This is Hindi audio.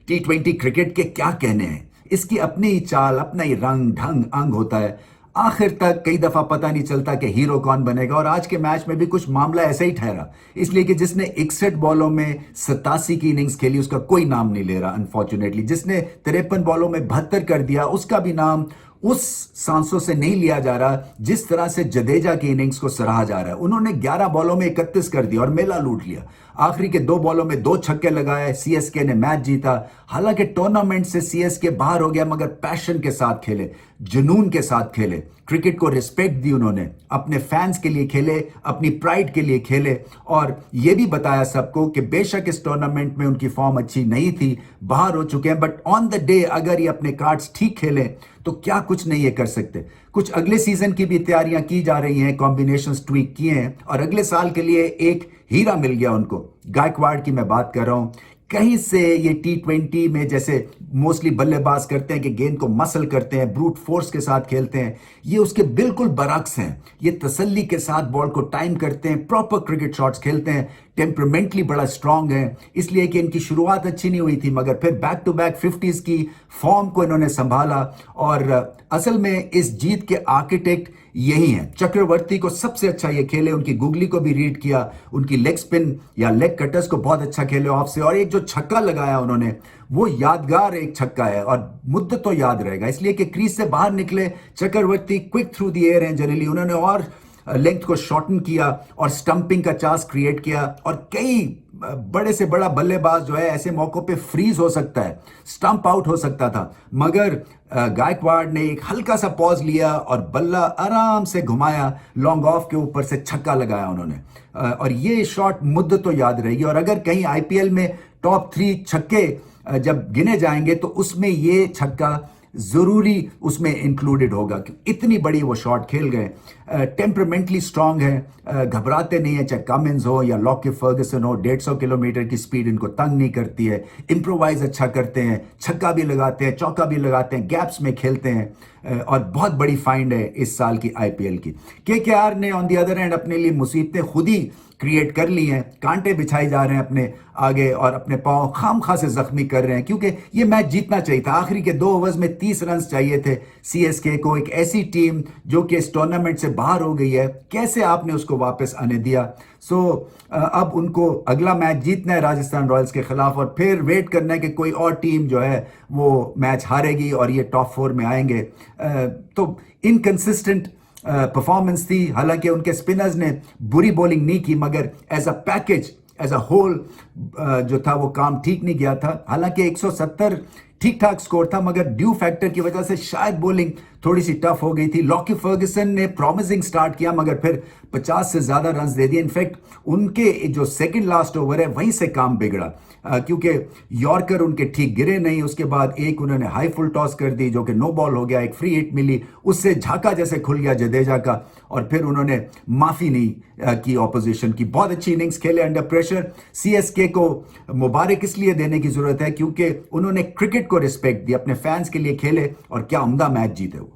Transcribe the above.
T20 क्रिकेट के क्या कहने हैं, इसकी अपनी ही चाल, अपना ही रंग ढंग अंग होता है। आखिर तक कई दफा पता नहीं चलता कि हीरो कौन बनेगा, और आज के मैच में भी कुछ मामला ऐसा ही ठहरा, इसलिए कि जिसने 61 बॉलों में 87 की इनिंग्स खेली उसका कोई नाम नहीं ले रहा अनफॉर्चुनेटली। जिसने 53 बॉलों में 72 कर दिया उसका भी नाम उस सांसों से नहीं लिया जा रहा जिस तरह से जडेजा की इनिंग्स को सराहा जा रहा है। उन्होंने 11 बॉलों में 31 कर दिया और मेला लूट लिया। आखिरी के 2 बॉलों में 2 छक्के लगाए, सीएसके ने मैच जीता। हालांकि टूर्नामेंट से सीएसके बाहर हो गया, मगर पैशन के साथ खेले, जुनून के साथ खेले, क्रिकेट को रिस्पेक्ट दी उन्होंने, अपने फैंस के लिए खेले, अपनी प्राइड के लिए खेले, और यह भी बताया सबको कि बेशक इस टूर्नामेंट में उनकी फॉर्म अच्छी नहीं थी, बाहर हो चुके हैं, बट ऑन द डे अगर ये अपने कार्ड्स ठीक खेलें तो क्या कुछ नहीं ये कर सकते। कुछ अगले सीजन की भी तैयारियां की जा रही हैं, कॉम्बिनेशंस ट्वीक किए हैं, और अगले साल के लिए एक हीरा मिल गया उनको। गायकवाड़ की मैं बात कर रहा हूं। कहीं से ये T20 में जैसे मोस्टली बल्लेबाज करते हैं कि गेंद को मसल करते हैं, ब्रूट फोर्स के साथ खेलते हैं, ये उसके बिल्कुल बरक्स हैं। ये तसल्ली के साथ बॉल को टाइम करते हैं, प्रॉपर क्रिकेट शॉट्स खेलते हैं, टेम्परामेंटली बड़ा स्ट्रांग है। इसलिए कि इनकी शुरुआत अच्छी नहीं हुई थी, मगर फिर बैक टू बैक 50s की फॉर्म को इन्होंने संभाला, और असल में इस जीत के आर्किटेक्ट यही हैं। चक्रवर्ती को सबसे अच्छा ये खेले, उनकी गुगली को भी रीड किया, उनकी लेग स्पिन या लेग कटर्स को बहुत अच्छा खेले ऑफ से, और एक जो छक्का लगाया उन्होंने वो यादगार एक छक्का है और मुद्दत तो याद रहेगा। इसलिए कि क्रीज से बाहर निकले चक्रवर्ती, क्विक थ्रू द एयर हैं जनरली, उन्होंने और लेंथ को शॉर्टन किया और स्टंपिंग का चांस क्रिएट किया, और कई बड़े से बड़ा बल्लेबाज जो है ऐसे मौकों पे फ्रीज हो सकता है, स्टंप आउट हो सकता था, मगर गायकवाड़ ने एक हल्का सा पॉज लिया और बल्ला आराम से घुमाया, लॉन्ग ऑफ के ऊपर से छक्का लगाया उन्होंने, और ये शॉट मुद्दत तो याद रहेगी। और अगर कहीं आईपीएल में टॉप 3 छक्के जब गिने जाएंगे तो उसमें ये छक्का जरूरी उसमें इंक्लूडेड होगा, कि इतनी बड़ी वो शॉट खेल गए। टेम्परामेंटली स्ट्रांग है, घबराते नहीं है, चाहे कमिंस हो या लॉकी फर्गसन हो, 150 किलोमीटर की स्पीड इनको तंग नहीं करती है, इंप्रोवाइज अच्छा करते हैं, छक्का भी लगाते हैं, चौका भी लगाते हैं, गैप्स में खेलते हैं, और बहुत बड़ी फाइंड है इस साल की आईपीएल की। केकेआर ने ऑन द अदर हैंड अपने लिए मुसीबतें खुद ही क्रिएट कर ली हैं, कांटे बिछाई जा रहे हैं अपने आगे, और अपने पांव खामखा से जख्मी कर रहे हैं, क्योंकि ये मैच जीतना चाहिए था। आखिरी के 2 ओवर्स में 30 रन चाहिए थे सीएसके को। एक ऐसी टीम जो कि इस टूर्नामेंट से बाहर हो गई है, कैसे आपने उसको वापस आने दिया? अब उनको अगला मैच जीतना है राजस्थान रॉयल्स के खिलाफ, और फिर वेट करना है कि कोई और टीम जो है वो मैच हारेगी और ये टॉप 4 में आएंगे। तो इनकंसिस्टेंट परफॉर्मेंस थी। हालांकि उनके स्पिनर्स ने बुरी बॉलिंग नहीं की, मगर as a package, as a whole जो था वो काम ठीक नहीं गया था। हालांकि 170 ठीक ठाक स्कोर था, मगर ड्यू फैक्टर की वजह से शायद बॉलिंग थोड़ी सी टफ हो गई थी। लॉकी फर्गसन ने प्रॉमिसिंग स्टार्ट किया, मगर फिर 50 से ज्यादा रन दे दिए। इनफैक्ट उनके जो सेकंड लास्ट ओवर है वहीं से काम बिगड़ा, क्योंकि यॉर्कर उनके ठीक गिरे नहीं। उसके बाद एक उन्होंने हाई फुल टॉस कर दी जो कि नो बॉल हो गया, एक फ्री हिट मिली, उससे झाका जैसे खुल गया जडेजा का, और फिर उन्होंने माफी नहीं की ऑपोजिशन की। बहुत अच्छी इनिंग्स खेले अंडर प्रेशर। सीएसके को मुबारक इसलिए देने की जरूरत है क्योंकि उन्होंने क्रिकेट को रिस्पेक्ट दी, अपने फैंस के लिए खेले, और क्या उम्दा मैच जीते वो।